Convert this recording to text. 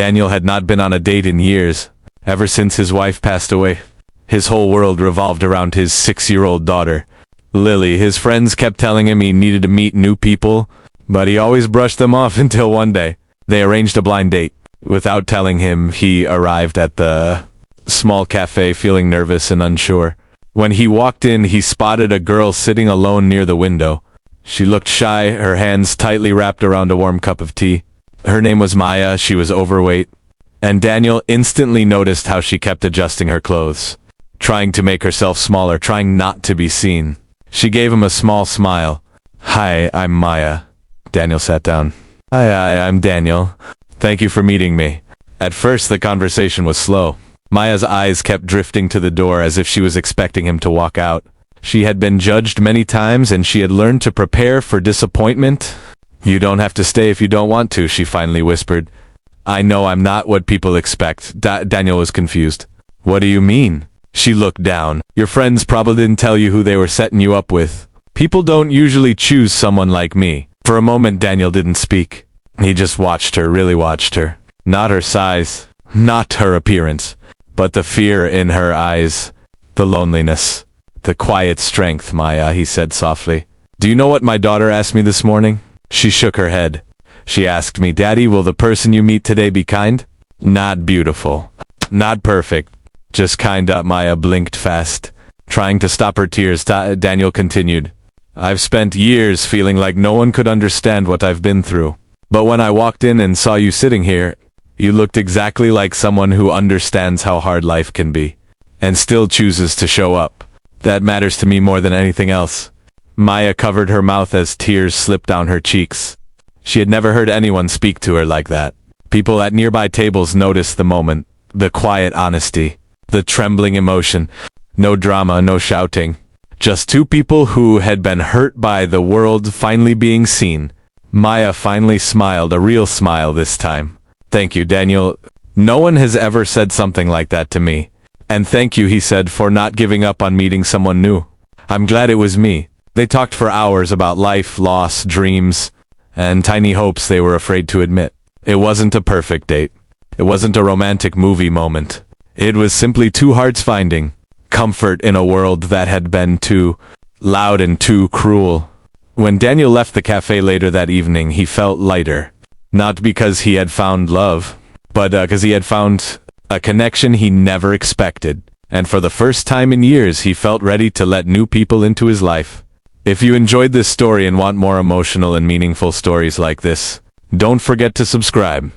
Daniel had not been on a date in years, ever since his wife passed away. His whole world revolved around his 6-year-old daughter, Lily. His friends kept telling him he needed to meet new people, but he always brushed them off until one day, they arranged a blind date. Without telling him, he arrived at the small cafe feeling nervous and unsure. When he walked in, he spotted a girl sitting alone near the window. She looked shy, her hands tightly wrapped around a warm cup of tea. Her name was Maya. She was overweight, and Daniel instantly noticed how she kept adjusting her clothes, trying to make herself smaller, trying not to be seen. She gave him a small smile. "Hi, I'm Maya." Daniel sat down. Hi, I'm Daniel. Thank you for meeting me." At first, the conversation was slow. Maya's eyes kept drifting to the door as if she was expecting him to walk out. She had been judged many times, and she had learned to prepare for disappointment. "You don't have to stay if you don't want to," she finally whispered. "I know I'm not what people expect." Daniel was confused. "What do you mean?" She looked down. "Your friends probably didn't tell you who they were setting you up with. People don't usually choose someone like me." For a moment, Daniel didn't speak. He just watched her, really watched her. Not her size, not her appearance, but the fear in her eyes, the loneliness, the quiet strength. "Maya," he said softly, "do you know what my daughter asked me this morning?" She shook her head. She asked me, "Daddy, will the person you meet today be kind?" "Not beautiful, not perfect, just kind." Maya blinked fast, trying to stop her tears. Daniel continued, "I've spent years feeling like no one could understand what I've been through. But when I walked in and saw you sitting here, you looked exactly like someone who understands how hard life can be, and still chooses to show up. That matters to me more than anything else." Maya covered her mouth as tears slipped down her cheeks. She had never heard anyone speak to her like that. People at nearby tables noticed the moment, the quiet honesty, the trembling emotion. No drama, no shouting. Just two people who had been hurt by the world finally being seen. Maya finally smiled, a real smile this time. "Thank you, Daniel. No one has ever said something like that to me. And thank you," he said, "for not giving up on meeting someone new. I'm glad it was me." They talked for hours about life, loss, dreams, and tiny hopes they were afraid to admit. It wasn't a perfect date. It wasn't a romantic movie moment. It was simply two hearts finding comfort in a world that had been too loud and too cruel. When Daniel left the cafe later that evening, he felt lighter. Not because he had found love, but because he had found a connection he never expected. And for the first time in years, he felt ready to let new people into his life. If you enjoyed this story and want more emotional and meaningful stories like this, don't forget to subscribe.